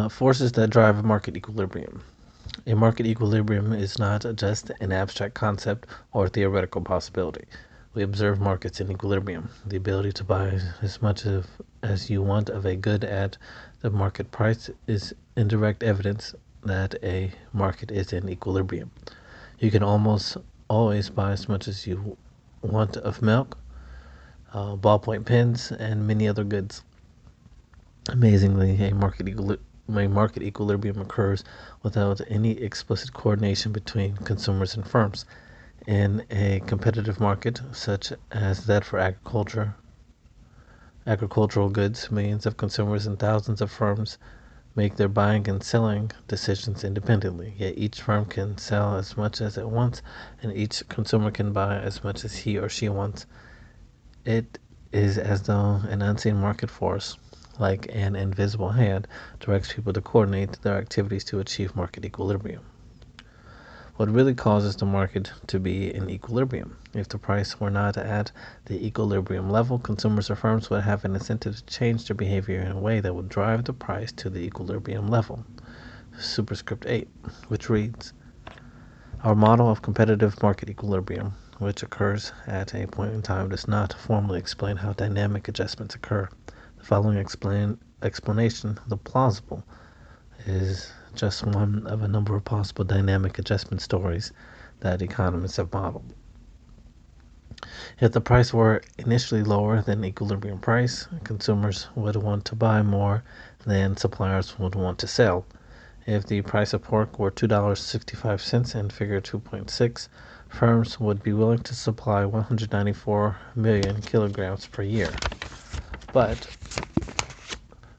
Forces that drive a market equilibrium. A market equilibrium is not just an abstract concept or theoretical possibility. We observe markets in equilibrium. The ability to buy as much as you want of a good at the market price is indirect evidence that a market is in equilibrium. You can almost always buy as much as you want of milk, ballpoint pens, and many other goods. Amazingly, a market equilibrium occurs without any explicit coordination between consumers and firms. In a competitive market, such as that for agricultural goods, millions of consumers and thousands of firms make their buying and selling decisions independently. Yet each firm can sell as much as it wants, and each consumer can buy as much as he or she wants. It is as though an unseen market force, like an invisible hand, directs people to coordinate their activities to achieve market equilibrium. What really causes the market to be in equilibrium? If the price were not at the equilibrium level, consumers or firms would have an incentive to change their behavior in a way that would drive the price to the equilibrium level. Superscript 8, which reads, our model of competitive market equilibrium, which occurs at a point in time, does not formally explain how dynamic adjustments occur. The following explanation, the plausible, is just one of a number of possible dynamic adjustment stories that economists have modeled. If the price were initially lower than equilibrium price, consumers would want to buy more than suppliers would want to sell. If the price of pork were $2.65 in figure 2.6, firms would be willing to supply 194 million kilograms per year. But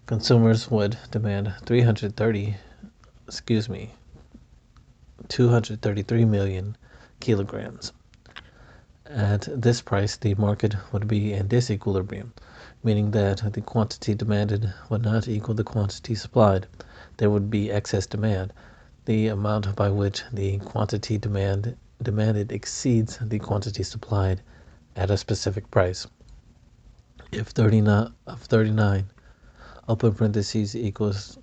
consumers would demand 233 million kilograms. At this price, the market would be in disequilibrium, meaning that the quantity demanded would not equal the quantity supplied. There would be excess demand. The amount by which the quantity demanded exceeds the quantity supplied at a specific price. If 39 open parentheses equals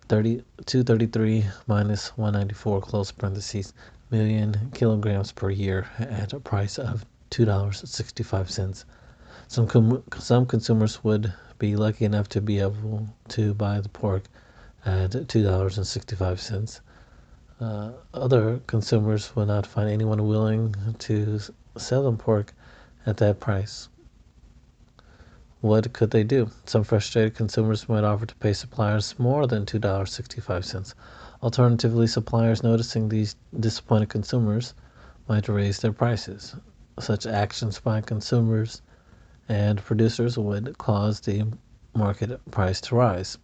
233 minus 194 close parentheses million kilograms per year at a price of $2.65. Some consumers would be lucky enough to be able to buy the pork at $2.65. Other consumers would not find anyone willing to sell them pork at that price. What could they do? Some frustrated consumers might offer to pay suppliers more than $2.65. Alternatively, suppliers noticing these disappointed consumers might raise their prices. Such actions by consumers and producers would cause the market price to rise.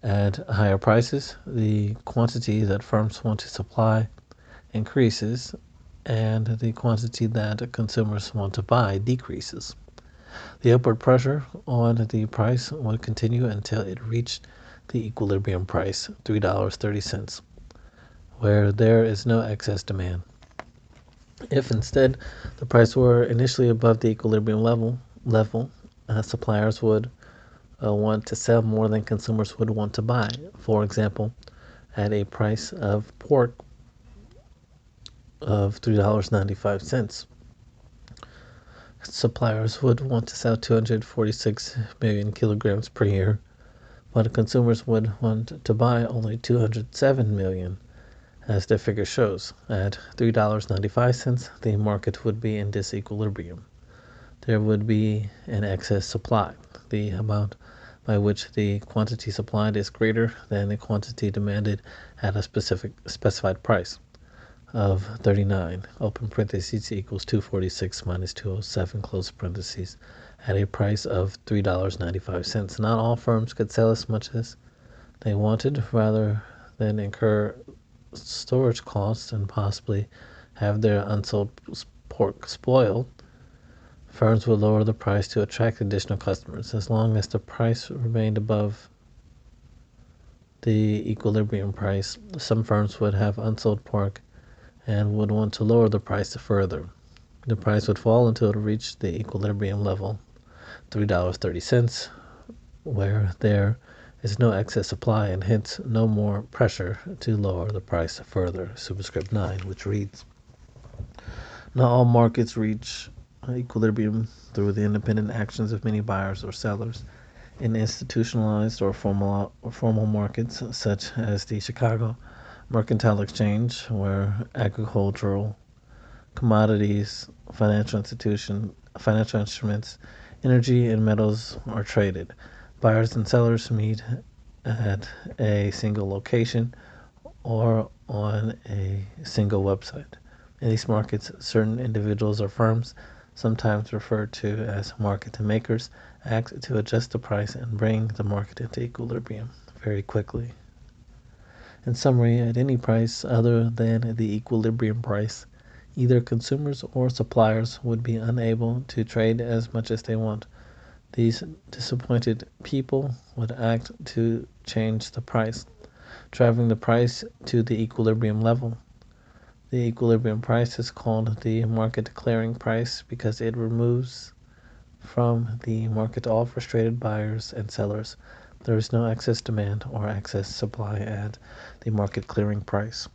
At higher prices, the quantity that firms want to supply increases, and the quantity that consumers want to buy decreases. The upward pressure on the price would continue until it reached the equilibrium price, $3.30, where there is no excess demand. If instead the price were initially above the equilibrium level, suppliers would want to sell more than consumers would want to buy. For example, at a price of pork of $3.95. Suppliers would want to sell 246 million kilograms per year, but consumers would want to buy only 207 million, as the figure shows. At $3.95, the market would be in disequilibrium. There would be an excess supply. The amount by which the quantity supplied is greater than the quantity demanded at a specified price of 39 open parentheses equals 246 minus 207 close parentheses at a price of $3.95. Not all firms could sell as much as they wanted, rather than incur storage costs and possibly have their unsold pork spoiled. Firms would lower the price to attract additional customers. As long as the price remained above the equilibrium price, some firms would have unsold pork and would want to lower the price further. The price would fall until it reached the equilibrium level, $3.30, where there is no excess supply and hence no more pressure to lower the price further. Superscript 9, which reads, not all markets reach equilibrium through the independent actions of many buyers or sellers. In institutionalized or formal markets, such as the Chicago Mercantile Exchange, where agricultural commodities, financial instruments, energy, and metals are traded, buyers and sellers meet at a single location or on a single website. In these markets, certain individuals or firms, sometimes referred to as market makers, act to adjust the price and bring the market into equilibrium very quickly. In summary, at any price other than the equilibrium price, either consumers or suppliers would be unable to trade as much as they want. These disappointed people would act to change the price, driving the price to the equilibrium level. The equilibrium price is called the market clearing price because it removes from the market all frustrated buyers and sellers. There is no excess demand or excess supply at the market clearing price.